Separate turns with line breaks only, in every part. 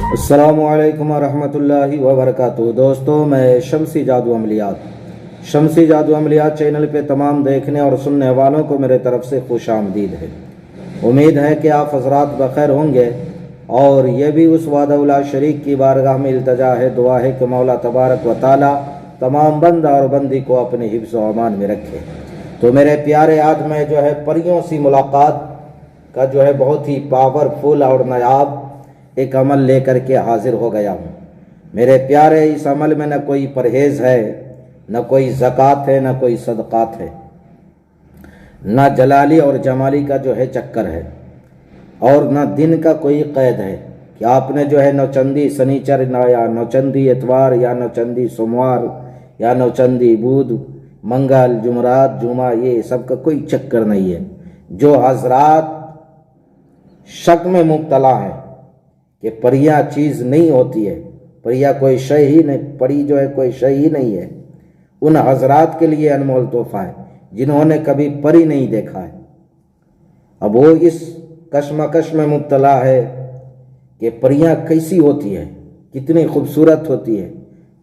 अस्सलामुअलैकुम वरहमतुल्लाहि वबरकातुहू। दोस्तों, मैं शमसी जादू अमलियात चैनल पे तमाम देखने और सुनने वालों को मेरे तरफ से खुश आमदीद है। उम्मीद है कि आप हजरात बखैर होंगे और ये भी उस वादा शरीक की बारगाह में इल्तजा है, दुआ है कि मौला तबारक व ताला तमाम बंदा और बंदी को अपने हिफ्ज़ व अमान में रखे। तो मेरे प्यारे, आज मैं जो है परियों सी मुलाकात का जो है बहुत ही पावरफुल और नायाब एक अमल लेकर के हाजिर हो गया हूँ। मेरे प्यारे, इस अमल में न कोई परहेज़ है, न कोई ज़कात है, न कोई सदक़ात है, न जलाली और जमाली का जो है चक्कर है, और न दिन का कोई क़ैद है कि आपने जो है नौचंदी शनिचर या नौचंदी इतवार या नौचंदी सोमवार या नौचंदी बुध मंगल जुमरात जुमा, ये सब का कोई चक्कर नहीं है। जो हजरात शक में मुब्तला है कि परियां चीज़ नहीं होती है, परियां कोई शय ही नहीं, परी जो है कोई शय ही नहीं है, उन हजरात के लिए अनमोल तोहफा है जिन्होंने कभी परी नहीं देखा है। अब वो इस कश्मकश में मुब्तला है कि परियां कैसी होती है, कितनी खूबसूरत होती है,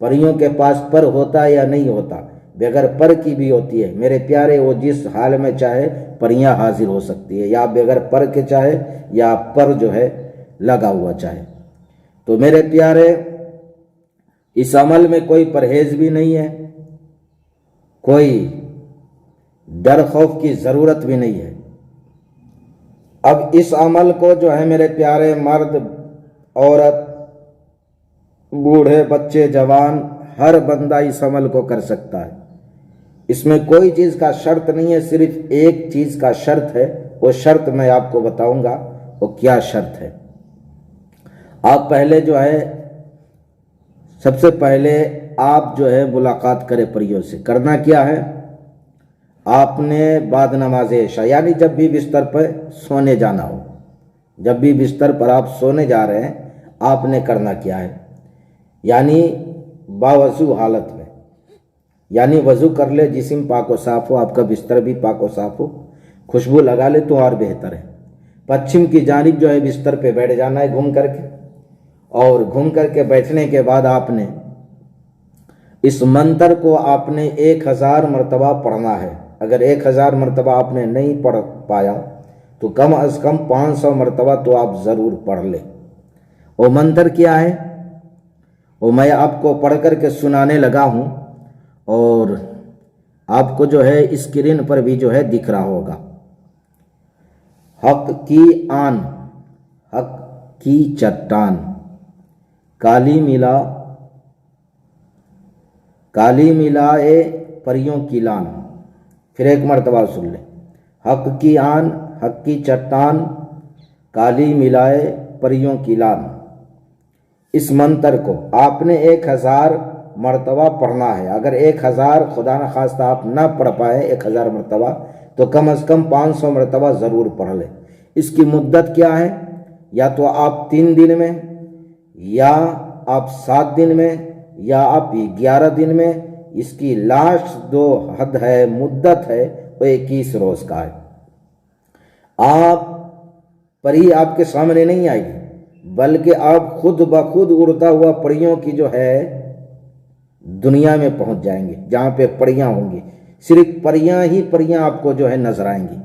परियों के पास पर होता है या नहीं होता, बगैर पर की भी होती है। मेरे प्यारे, वो जिस हाल में चाहे परियां हाजिर हो सकती है, या बगैर पर के चाहे या पर जो है लगा हुआ चाहे। तो मेरे प्यारे, इस अमल में कोई परहेज भी नहीं है, कोई डर खौफ की ज़रूरत भी नहीं है। अब इस अमल को जो है मेरे प्यारे, मर्द औरत बूढ़े बच्चे जवान हर बंदा इस अमल को कर सकता है। इसमें कोई चीज़ का शर्त नहीं है, सिर्फ एक चीज़ का शर्त है। वो शर्त मैं आपको बताऊंगा वो क्या शर्त है। आप पहले जो है, सबसे पहले आप जो है मुलाकात करें परियों से। करना क्या है, आपने बाद नमाज इशा यानी जब भी बिस्तर पर सोने जाना हो, जब भी बिस्तर पर आप सोने जा रहे हैं, आपने करना क्या है, यानी बावजू हालत में, यानी वज़ू कर ले, जिस्म पाक व साफ़ हो, आपका बिस्तर भी पाक व साफ़ हो, खुशबू लगा ले तो और बेहतर है। पश्चिम की जानिब जो है बिस्तर पे बैठ जाना है घूम करके, और घूम करके बैठने के बाद आपने इस मंत्र को आपने 1000 मरतबा पढ़ना है। अगर 1000 मरतबा आपने नहीं पढ़ पाया तो कम अज़ कम 500 मरतबा तो आप ज़रूर पढ़ लें। वो मंत्र क्या है, वो मैं आपको पढ़ करके सुनाने लगा हूँ, और आपको जो है स्क्रीन पर भी जो है दिख रहा होगा। हक की आन, हक की चट्टान, काली मिलाए परियों की लान। फिर एक मरतबा सुन ले, हक की आन, हक की चट्टान, काली मिलाए परियों की लान। इस मंत्र को आपने 1000 मरतबा पढ़ना है। अगर 1000 खुदा न खास्ता आप ना पढ़ पाए 1000 मरतबा, तो कम अज़ कम 500 मरतबा ज़रूर पढ़ लें। इसकी मुद्दत क्या है, या तो आप 3 दिन में, या आप 7 दिन में, या आप 11 दिन में। इसकी लास्ट जो हद है, मुद्दत है, वो 21 रोज़ का है। आप परी आपके सामने नहीं आएगी, बल्कि आप खुद ब खुद उड़ता हुआ परियों की जो है दुनिया में पहुंच जाएंगे, जहाँ पे परियां होंगी। सिर्फ परियां ही परियां आपको जो है नजर आएंगी।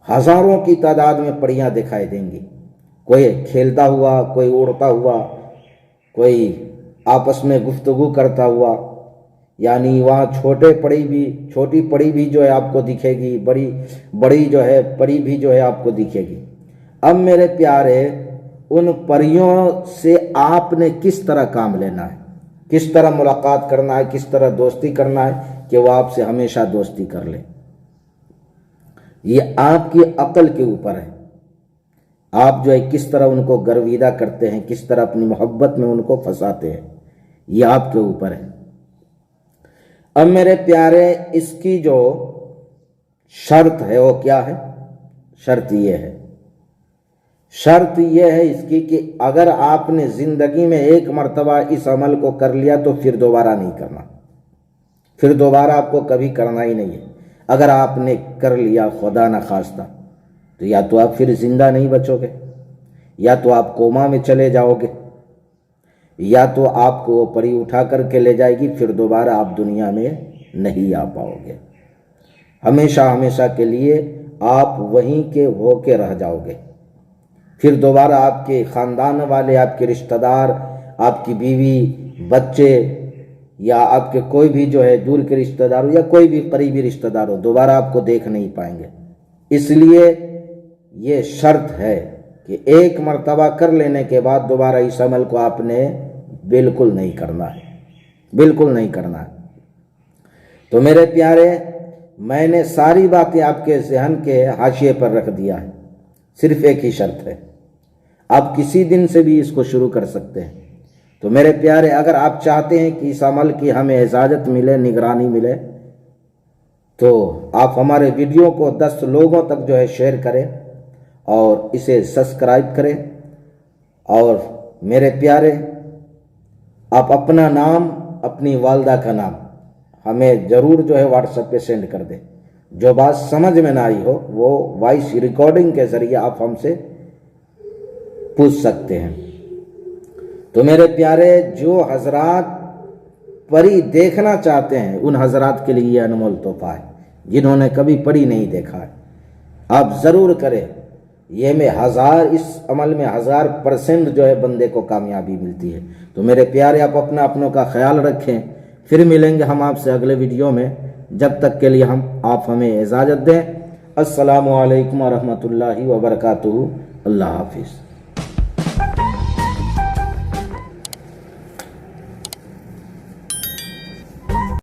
हजारों की तादाद में परियां दिखाई देंगी, कोई खेलता हुआ, कोई उड़ता हुआ, कोई आपस में गुफ्तगू करता हुआ। यानी वहाँ छोटी परी भी जो है आपको दिखेगी, बड़ी जो है परी भी जो है आपको दिखेगी। अब मेरे प्यारे, उन परियों से आपने किस तरह काम लेना है, किस तरह मुलाकात करना है, किस तरह दोस्ती करना है कि वो आपसे हमेशा दोस्ती कर ले, ये आपकी अक्ल के ऊपर है। आप जो है किस तरह उनको गर्विदा करते हैं, किस तरह अपनी मोहब्बत में उनको फंसाते हैं, ये आपके ऊपर है। अब मेरे प्यारे, इसकी जो शर्त है वो क्या है, शर्त ये है इसकी कि अगर आपने ज़िंदगी में एक मरतबा इस अमल को कर लिया तो फिर दोबारा नहीं करना, फिर दोबारा आपको कभी करना ही नहीं है। अगर आपने कर लिया खुदा न खास्ता, तो या तो आप फिर ज़िंदा नहीं बचोगे, या तो आप कोमा में चले जाओगे, या तो आपको वो परी उठा करके ले जाएगी, फिर दोबारा आप दुनिया में नहीं आ पाओगे। हमेशा हमेशा के लिए आप वहीं के होके रह जाओगे। फिर दोबारा आपके ख़ानदान वाले, आपके रिश्तेदार, आपकी बीवी, बच्चे या आपके कोई भी जो है दूर के रिश्तेदार हो या कोई भी करीबी रिश्तेदार हो, दोबारा आपको देख नहीं पाएंगे। इसलिए ये शर्त है कि एक मर्तबा कर लेने के बाद दोबारा इस अमल को आपने बिल्कुल नहीं करना है, बिल्कुल नहीं करना है। तो मेरे प्यारे, मैंने सारी बातें आपके ज़हन के हाशिए पर रख दिया है। सिर्फ एक ही शर्त है, आप किसी दिन से भी इसको शुरू कर सकते हैं। तो मेरे प्यारे, अगर आप चाहते हैं कि इस अमल की हमें इजाज़त मिले, निगरानी मिले, तो आप हमारे वीडियो को 10 लोगों तक जो है शेयर करें और इसे सब्सक्राइब करें। और मेरे प्यारे, आप अपना नाम, अपनी वालदा का नाम हमें ज़रूर जो है व्हाट्सएप पे सेंड कर दें। जो बात समझ में ना आई हो वो वॉइस रिकॉर्डिंग के ज़रिए आप हमसे पूछ सकते हैं। तो मेरे प्यारे, जो हजरात परी देखना चाहते हैं उन हजरात के लिए ये अनमोल तोहफा है। जिन्होंने कभी परी नहीं देखा है, आप ज़रूर करें। ये में इस अमल में 1000% जो है बंदे को कामयाबी मिलती है। तो मेरे प्यारे, आप अपनों का ख्याल रखें। फिर मिलेंगे हम आपसे अगले वीडियो में। जब तक के लिए आप हमें इजाज़त दें। अस्सलामु अलैकुम व रहमतुल्लाहि व बरकातुहू। अल्लाह हाफिज़।